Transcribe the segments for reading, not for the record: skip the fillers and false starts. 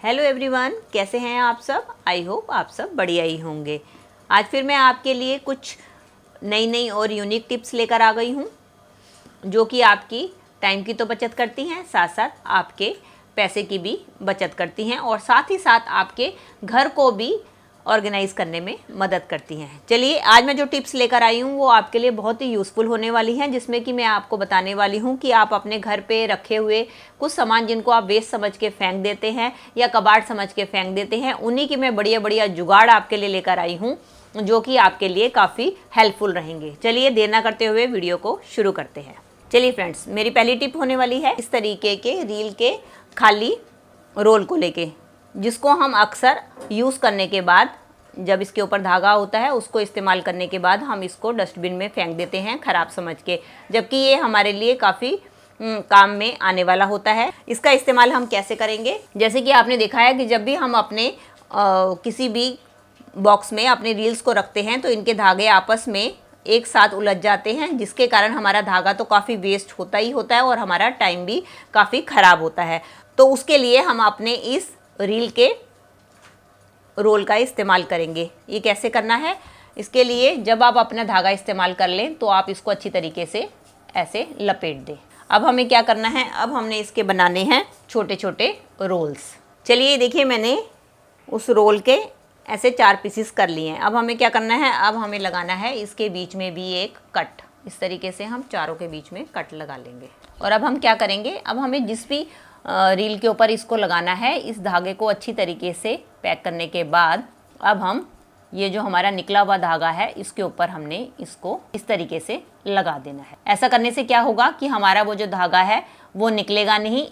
Hello everyone, कैसे हैं आप सब। आई होप आप सब बढ़िया ही होंगे। आज फिर मैं आपके लिए कुछ नई और यूनिक टिप्स लेकर आ गई हूँ जो कि आपकी टाइम की तो बचत करती हैं, साथ साथ आपके पैसे की भी बचत करती हैं और साथ ही साथ आपके घर को भी ऑर्गेनाइज करने में मदद करती हैं। चलिए, आज मैं जो टिप्स लेकर आई हूँ वो आपके लिए बहुत ही यूज़फुल होने वाली हैं, जिसमें कि मैं आपको बताने वाली हूँ कि आप अपने घर पे रखे हुए कुछ सामान जिनको आप वेस्ट समझ के फेंक देते हैं या कबाड़ समझ के फेंक देते हैं, उन्हीं की मैं बढ़िया जुगाड़ आपके लिए लेकर आई हूँ जो कि आपके लिए काफ़ी हेल्पफुल रहेंगे। चलिए, देर ना करते हुए वीडियो को शुरू करते हैं। चलिए फ्रेंड्स, मेरी पहली टिप होने वाली है इस तरीके के रील के खाली रोल को लेके, जिसको हम अक्सर यूज़ करने के बाद, जब इसके ऊपर धागा होता है उसको इस्तेमाल करने के बाद हम इसको डस्टबिन में फेंक देते हैं ख़राब समझ के, जबकि ये हमारे लिए काफ़ी काम में आने वाला होता है। इसका इस्तेमाल हम कैसे करेंगे, जैसे कि आपने देखा है कि जब भी हम अपने किसी भी बॉक्स में अपने रील्स को रखते हैं तो इनके धागे आपस में एक साथ उलझ जाते हैं, जिसके कारण हमारा धागा तो काफ़ी वेस्ट होता ही होता है और हमारा टाइम भी काफ़ी ख़राब होता है। तो उसके लिए हम अपने इस रील के रोल का इस्तेमाल करेंगे। ये कैसे करना है, इसके लिए जब आप अपना धागा इस्तेमाल कर लें तो आप इसको अच्छी तरीके से ऐसे लपेट दें। अब हमें क्या करना है, अब हमने इसके बनाने हैं छोटे छोटे रोल्स। चलिए देखिए, मैंने उस रोल के ऐसे 4 पीसेस कर लिए हैं। अब हमें क्या करना है, अब हमें लगाना है इसके बीच में भी एक कट। इस तरीके से हम चारों के बीच में कट लगा लेंगे। और अब हम क्या करेंगे, अब हमें जिस भी रील के ऊपर इसको लगाना है, इस धागे को अच्छी तरीके से पैक करने के बाद अब हम ये जो हमारा निकला हुआ धागा है इसके ऊपर हमने इसको इस तरीके से लगा देना है। ऐसा करने से क्या होगा कि हमारा वो जो धागा है वो निकलेगा नहीं,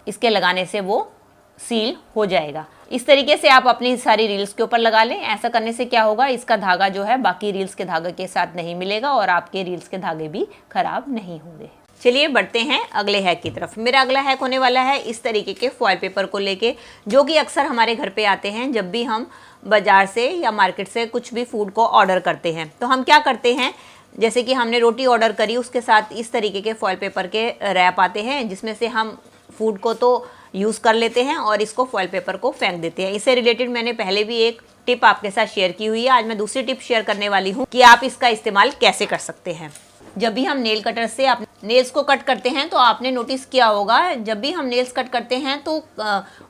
इसके लगाने से वो सील हो जाएगा। इस तरीके से आप अपनी सारी रील्स के ऊपर लगा लें। ऐसा करने से क्या होगा, इसका धागा जो है बाकी रील्स के धागे के साथ नहीं मिलेगा और आपके रील्स के धागे भी खराब नहीं होंगे। चलिए बढ़ते हैं अगले हैक की तरफ। मेरा अगला हैक होने वाला है इस तरीके के फॉयल पेपर को लेके, जो कि अक्सर हमारे घर पे आते हैं जब भी हम बाज़ार से या मार्केट से कुछ भी फूड को ऑर्डर करते हैं। तो हम क्या करते हैं, जैसे कि हमने रोटी ऑर्डर करी, उसके साथ इस तरीके के फॉयल पेपर के रैप आते हैं, जिसमें से हम फूड को तो यूज़ कर लेते हैं और इसको फॉयल पेपर को फेंक देते हैं। इससे रिलेटेड मैंने पहले भी एक टिप आपके साथ शेयर की हुई है। आज मैं दूसरी टिप शेयर करने वाली हूँ कि आप इसका इस्तेमाल कैसे कर सकते हैं। जब भी हम नेल कटर से आप नेल्स को कट करते हैं तो आपने नोटिस किया होगा, जब भी हम नेल्स कट करते हैं तो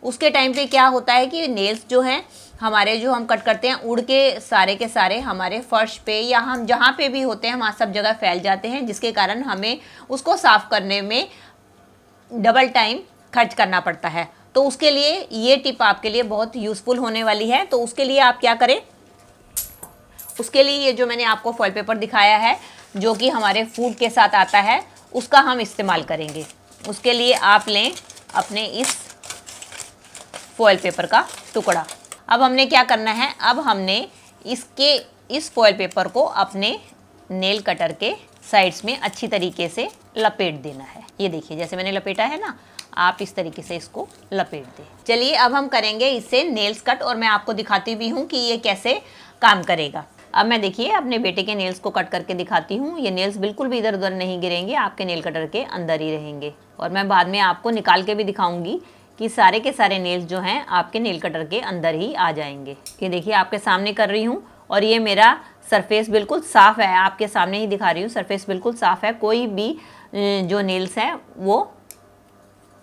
उसके टाइम पे क्या होता है कि नेल्स जो हैं हमारे, जो हम कट करते हैं, उड़ के सारे हमारे फर्श पे या हम जहाँ पे भी होते हैं वहाँ सब जगह फैल जाते हैं, जिसके कारण हमें उसको साफ़ करने में डबल टाइम खर्च करना पड़ता है। तो उसके लिए ये टिप आपके लिए बहुत यूज़फुल होने वाली है। तो उसके लिए आप क्या करें, उसके लिए ये जो मैंने आपको फॉयल पेपर दिखाया है जो कि हमारे फूड के साथ आता है, उसका हम इस्तेमाल करेंगे। उसके लिए आप लें अपने इस फॉयल पेपर का टुकड़ा। अब हमने क्या करना है, अब हमने इस फॉयल पेपर को अपने नेल कटर के साइड्स में अच्छी तरीके से लपेट देना है। ये देखिए, जैसे मैंने लपेटा है ना, आप इस तरीके से इसको लपेट दें। चलिए अब हम करेंगे इससे नेल्स कट, और मैं आपको दिखाती भी हूँ कि ये कैसे काम करेगा। अब मैं देखिए अपने बेटे के नेल्स को कट करके दिखाती हूँ। ये नेल्स बिल्कुल भी इधर उधर नहीं गिरेंगे, आपके नेल कटर के अंदर ही रहेंगे। और मैं बाद में आपको निकाल के भी दिखाऊंगी कि सारे के सारे नेल्स जो हैं आपके नेल कटर के अंदर ही आ जाएंगे। ये देखिए, आपके सामने कर रही हूँ और ये मेरा सरफेस बिल्कुल साफ़ है, आपके सामने ही दिखा रही हूँ। सरफेस बिल्कुल साफ़ है, कोई भी जो नेल्स है वो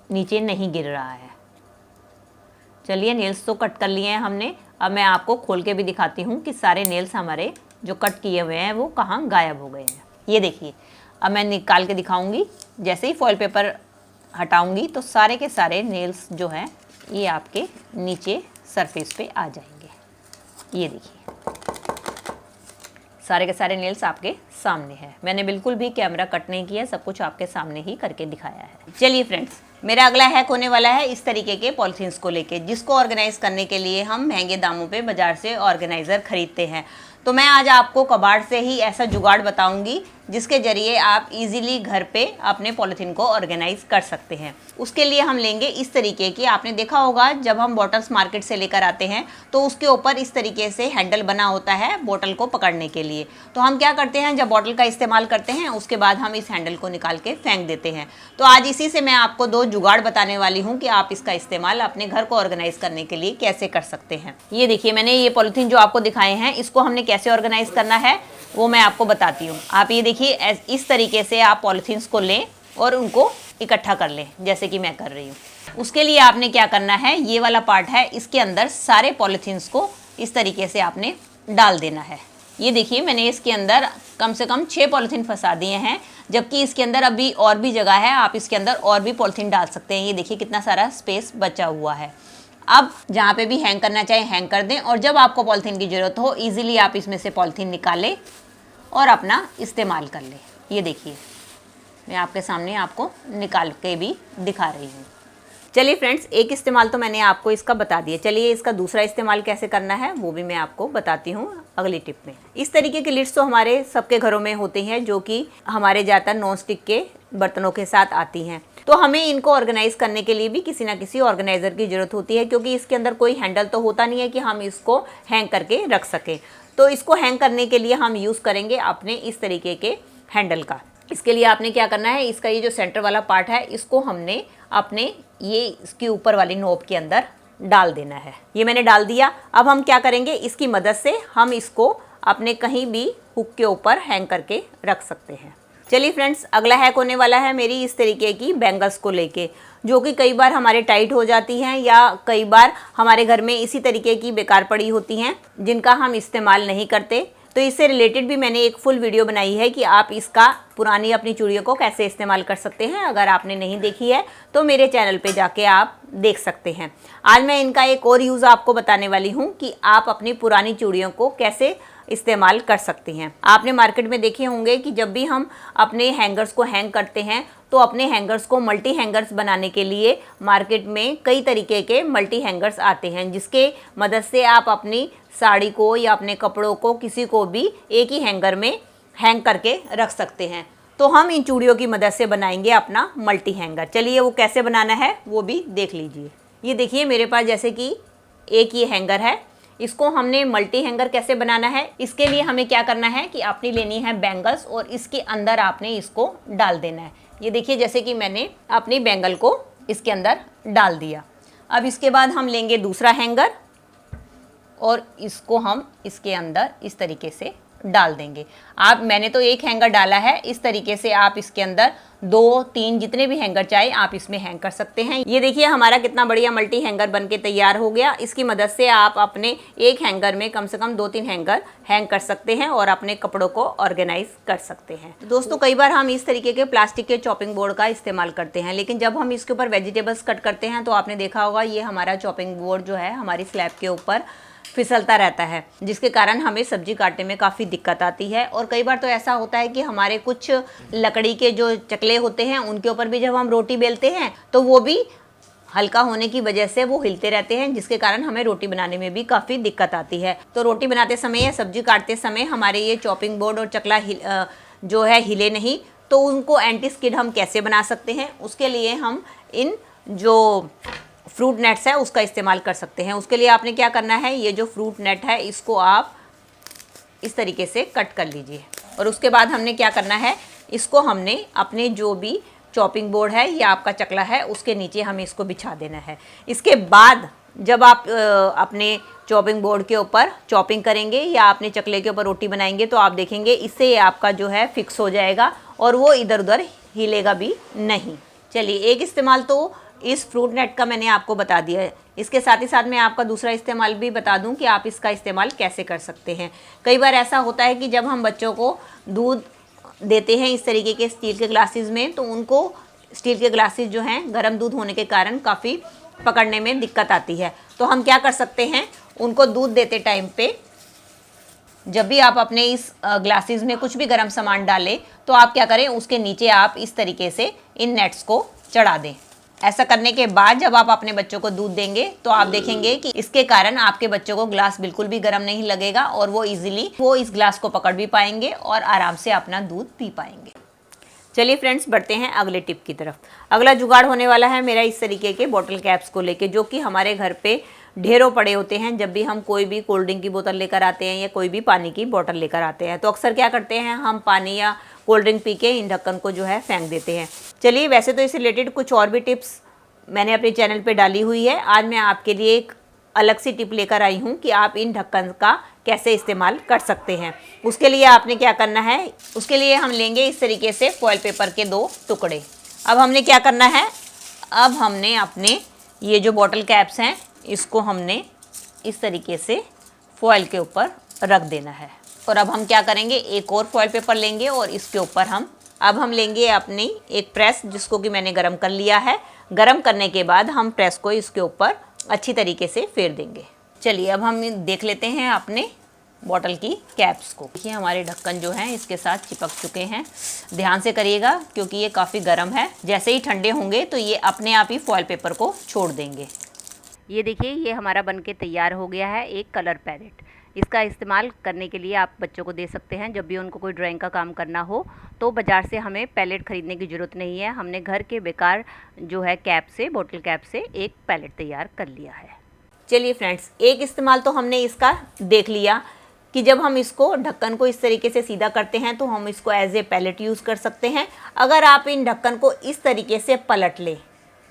नीचे नहीं गिर रहा है। चलिए, नेल्स तो कट कर लिए हैं हमने। अब मैं आपको खोल के भी दिखाती हूँ कि सारे नेल्स हमारे जो कट किए हुए हैं वो कहाँ गायब हो गए हैं। ये देखिए, अब मैं निकाल के दिखाऊंगी। जैसे ही फॉयल पेपर हटाऊंगी तो सारे के सारे नेल्स जो हैं ये आपके नीचे सरफेस पे आ जाएंगे। ये देखिए, सारे के सारे नेल्स आपके सामने हैं। मैंने बिल्कुल भी कैमरा कट नहीं किया, सब कुछ आपके सामने ही करके दिखाया है। चलिए फ्रेंड्स, मेरा अगला हैक होने वाला है इस तरीके के पॉलिथीन्स को लेके, जिसको ऑर्गेनाइज करने के लिए हम महंगे दामों पे बाजार से ऑर्गेनाइज़र खरीदते हैं। तो मैं आज आपको कबाड़ से ही ऐसा जुगाड़ बताऊंगी जिसके ज़रिए आप इजीली घर पे अपने पॉलीथीन को ऑर्गेनाइज कर सकते हैं। उसके लिए हम लेंगे इस तरीके की, आपने देखा होगा जब हम बॉटल्स मार्केट से लेकर आते हैं तो उसके ऊपर इस तरीके से हैंडल बना होता है बोतल को पकड़ने के लिए। तो हम क्या करते हैं, जब बॉटल का इस्तेमाल करते हैं उसके बाद हम इस हैंडल को निकाल के फेंक देते हैं। तो आज इसी से मैं आपको 2 जुगाड़ बताने वाली हूँ कि आप इसका इस्तेमाल अपने घर को ऑर्गेनाइज करने के लिए कैसे कर सकते हैं। ये देखिए, मैंने ये पॉलीथीन जो आपको दिखाए हैं इसको हमने कैसे ऑर्गेनाइज करना है वो मैं आपको बताती हूँ। आप ये देखिए, इस तरीके से आप पॉलीथीन्स को लें और उनको इकट्ठा कर लें जैसे कि मैं कर रही हूँ। उसके लिए आपने क्या करना है, ये वाला पार्ट है इसके अंदर सारे पॉलीथीन्स को इस तरीके से आपने डाल देना है। ये देखिए, मैंने इसके अंदर कम से कम 6 पॉलीथीन फंसा दिए हैं, जबकि इसके अंदर अभी और भी जगह है, आप इसके अंदर और भी पॉलीथीन डाल सकते हैं। ये देखिए कितना सारा स्पेस बचा हुआ है। अब जहाँ पे भी हैंग करना चाहे हैंग कर दें, और जब आपको पॉलीथीन की ज़रूरत हो ईजिली आप इसमें से पॉलीथीन निकालें और अपना इस्तेमाल कर लें। ये देखिए, मैं आपके सामने आपको निकाल के भी दिखा रही हूँ। चलिए फ्रेंड्स, एक इस्तेमाल तो मैंने आपको इसका बता दिया, चलिए इसका दूसरा इस्तेमाल कैसे करना है वो भी मैं आपको बताती हूँ अगली टिप में। इस तरीके की लिड्स तो हमारे सबके घरों में होती हैं, जो कि हमारे ज़्यादातर नॉन स्टिक के बर्तनों के साथ आती हैं। तो हमें इनको ऑर्गेनाइज करने के लिए भी किसी ना किसी ऑर्गेनाइज़र की ज़रूरत होती है, क्योंकि इसके अंदर कोई हैंडल तो होता नहीं है कि हम इसको हैंग करके रख सकें। तो इसको हैंग करने के लिए हम यूज़ करेंगे अपने इस तरीके के हैंडल का। इसके लिए आपने क्या करना है, इसका ये जो सेंटर वाला पार्ट है इसको हमने अपने ये इसके ऊपर वाली नोब के अंदर डाल देना है। ये मैंने डाल दिया। अब हम क्या करेंगे, इसकी मदद से हम इसको अपने कहीं भी हुक के ऊपर हैंग करके रख सकते हैं। चलिए फ्रेंड्स, अगला हैक होने वाला है मेरी इस तरीके की बैंगल्स को लेके, जो कि कई बार हमारे टाइट हो जाती हैं या कई बार हमारे घर में इसी तरीके की बेकार पड़ी होती हैं जिनका हम इस्तेमाल नहीं करते। तो इससे रिलेटेड भी मैंने एक फुल वीडियो बनाई है कि आप इसका पुरानी अपनी चूड़ियों को कैसे इस्तेमाल कर सकते हैं। अगर आपने नहीं देखी है तो मेरे चैनल पे जाके आप देख सकते हैं। आज मैं इनका एक और यूज़ आपको बताने वाली हूँ कि आप अपनी पुरानी चूड़ियों को कैसे इस्तेमाल कर सकती हैं। आपने मार्केट में देखे होंगे कि जब भी हम अपने हैंगर्स को हैंग करते हैं तो अपने हैंगर्स को मल्टी हैंगर्स बनाने के लिए मार्केट में कई तरीके के मल्टी हैंगर्स आते हैं, जिसके मदद से आप अपनी साड़ी को या अपने कपड़ों को किसी को भी एक ही हैंगर में हैंग करके रख सकते हैं। तो हम इन चूड़ियों की मदद से बनाएंगे अपना मल्टी हैंगर। चलिए वो कैसे बनाना है वो भी देख लीजिए। ये देखिए, मेरे पास जैसे कि एक ये हैंगर है, इसको हमने मल्टी हैंगर कैसे बनाना है, इसके लिए हमें क्या करना है कि आपने लेनी है बैंगल्स और इसके अंदर आपने इसको डाल देना है। ये देखिए, जैसे कि मैंने अपनी बैंगल को इसके अंदर डाल दिया। अब इसके बाद हम लेंगे दूसरा हैंगर और इसको हम इसके अंदर इस तरीके से डाल देंगे। मैंने तो एक हैंगर डाला है, इस तरीके से आप इसके अंदर 2-3 जितने भी हैंगर चाहे आप इसमें हैंग कर सकते हैं। ये देखिए हमारा कितना बढ़िया मल्टी हैंगर बनके तैयार हो गया। इसकी मदद से आप अपने एक हैंगर में कम से कम 2-3 हैंगर हैंग कर सकते हैं और अपने कपड़ों को ऑर्गेनाइज कर सकते हैं। दोस्तों, कई बार हम इस तरीके के प्लास्टिक के चॉपिंग बोर्ड का इस्तेमाल करते हैं, लेकिन जब हम इसके ऊपर वेजिटेबल्स कट करते हैं तो आपने देखा होगा ये हमारा चॉपिंग बोर्ड जो है हमारी स्लैब के ऊपर फिसलता रहता है, जिसके कारण हमें सब्जी काटने में काफ़ी दिक्कत आती है। और कई बार तो ऐसा होता है कि हमारे कुछ लकड़ी के जो चकले होते हैं उनके ऊपर भी जब हम रोटी बेलते हैं तो वो भी हल्का होने की वजह से वो हिलते रहते हैं, जिसके कारण हमें रोटी बनाने में भी काफ़ी दिक्कत आती है। तो रोटी बनाते समय या सब्जी काटते समय हमारे ये चॉपिंग बोर्ड और चकला जो है हिले नहीं, तो उनको एंटी स्किड हम कैसे बना सकते हैं, उसके लिए हम इन जो फ्रूट नेट्स है उसका इस्तेमाल कर सकते हैं। उसके लिए आपने क्या करना है, ये जो फ्रूट नेट है इसको आप इस तरीके से कट कर लीजिए और उसके बाद हमने क्या करना है, इसको हमने अपने जो भी चॉपिंग बोर्ड है या आपका चकला है उसके नीचे हमें इसको बिछा देना है। इसके बाद जब आप अपने चॉपिंग बोर्ड के ऊपर चॉपिंग करेंगे या अपने चकले के ऊपर रोटी बनाएंगे तो आप देखेंगे इससे ये आपका जो है फिक्स हो जाएगा और वो इधर उधर हिलेगा भी नहीं। चलिए, एक इस्तेमाल तो इस फ्रूट नेट का मैंने आपको बता दिया है। इसके साथ ही साथ मैं आपका दूसरा इस्तेमाल भी बता दूं कि आप इसका इस्तेमाल कैसे कर सकते हैं। कई बार ऐसा होता है कि जब हम बच्चों को दूध देते हैं इस तरीके के स्टील के ग्लासेस में, तो उनको स्टील के ग्लासेस जो हैं गर्म दूध होने के कारण काफ़ी पकड़ने में दिक्कत आती है। तो हम क्या कर सकते हैं, उनको दूध देते टाइम पे जब भी आप अपने इस ग्लासेस में कुछ भी गर्म सामान डालें तो आप क्या करें, उसके नीचे आप इस तरीके से इन नेट्स को चढ़ा दें। ऐसा करने के बाद जब आप अपने बच्चों को दूध देंगे तो आप देखेंगे कि इसके कारण आपके बच्चों को ग्लास बिल्कुल भी गर्म नहीं लगेगा और वो इजीली इस ग्लास को पकड़ भी पाएंगे और आराम से अपना दूध पी पाएंगे। चलिए फ्रेंड्स, बढ़ते हैं अगले टिप की तरफ। अगला जुगाड़ होने वाला है मेरा इस तरीके के बॉटल कैप्स को लेके, जो कि हमारे घर पे ढेरों पड़े होते हैं। जब भी हम कोई भी कोल्ड ड्रिंक की बोतल लेकर आते हैं या कोई भी पानी की बोतल लेकर आते हैं तो अक्सर क्या करते हैं, हम पानी या कोल्ड ड्रिंक पी के इन ढक्कन को जो है फेंक देते हैं। चलिए, वैसे तो इससे रिलेटेड कुछ और भी टिप्स मैंने अपने चैनल पे डाली हुई है। आज मैं आपके लिए एक अलग सी टिप लेकर आई हूँ कि आप इन ढक्कन का कैसे इस्तेमाल कर सकते हैं। उसके लिए आपने क्या करना है, उसके लिए हम लेंगे इस तरीके से फॉयल पेपर के 2 टुकड़े। अब हमने क्या करना है, अब हमने अपने ये जो बॉटल कैप्स हैं इसको हमने इस तरीके से फॉयल के ऊपर रख देना है। और अब हम क्या करेंगे, एक और फॉयल पेपर लेंगे और इसके ऊपर हम लेंगे अपनी एक प्रेस, जिसको कि मैंने गरम कर लिया है। गरम करने के बाद हम प्रेस को इसके ऊपर अच्छी तरीके से फेर देंगे। चलिए, अब हम देख लेते हैं अपने बॉटल की कैप्स को। देखिए, हमारे ढक्कन जो हैं इसके साथ चिपक चुके हैं। ध्यान से करिएगा क्योंकि ये काफ़ी गर्म है। जैसे ही ठंडे होंगे तो ये अपने आप ही फॉयल पेपर को छोड़ देंगे। ये देखिए, ये हमारा बनके तैयार हो गया है एक कलर पैलेट। इसका इस्तेमाल करने के लिए आप बच्चों को दे सकते हैं। जब भी उनको कोई ड्राइंग का काम करना हो तो बाज़ार से हमें पैलेट ख़रीदने की ज़रूरत नहीं है। हमने घर के बेकार जो है कैप से, बॉटल कैप से एक पैलेट तैयार कर लिया है। चलिए फ्रेंड्स, एक इस्तेमाल तो हमने इसका देख लिया कि जब हम इसको ढक्कन को इस तरीके से सीधा करते हैं तो हम इसको एज ए पैलेट यूज़ कर सकते हैं। अगर आप इन ढक्कन को इस तरीके से पलट लें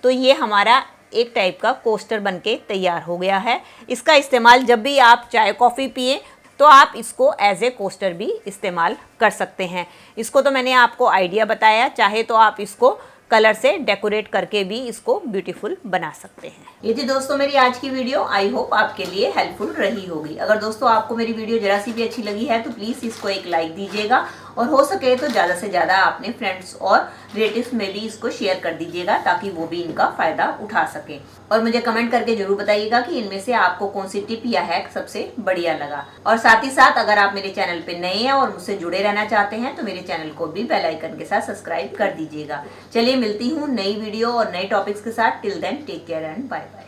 तो ये हमारा एक टाइप का कोस्टर बनके तैयार हो गया है। इसका इस्तेमाल जब भी आप चाय कॉफ़ी पिए तो आप इसको एज ए कोस्टर भी इस्तेमाल कर सकते हैं। इसको तो मैंने आपको आइडिया बताया, चाहे तो आप इसको कलर से डेकोरेट करके भी इसको ब्यूटीफुल बना सकते हैं। ये थी दोस्तों मेरी आज की वीडियो। आई होप आपके लिए हेल्पफुल रही होगी। अगर दोस्तों आपको मेरी वीडियो जरा सी भी अच्छी लगी है तो प्लीज़ इसको एक लाइक दीजिएगा और हो सके तो ज़्यादा से ज़्यादा अपने फ्रेंड्स और रिलेटिव्स में भी इसको शेयर कर दीजिएगा ताकि वो भी इनका फ़ायदा उठा सकें। और मुझे कमेंट करके जरूर बताइएगा कि इनमें से आपको कौन सी टिप या हैक सबसे बढ़िया लगा। और साथ ही साथ अगर आप मेरे चैनल पे नए हैं और मुझसे जुड़े रहना चाहते हैं तो मेरे चैनल को भी बेल आइकन के साथ सब्सक्राइब कर दीजिएगा। चलिए, मिलती हूँ नई वीडियो और नए टॉपिक्स के साथ। Till then take care and bye bye.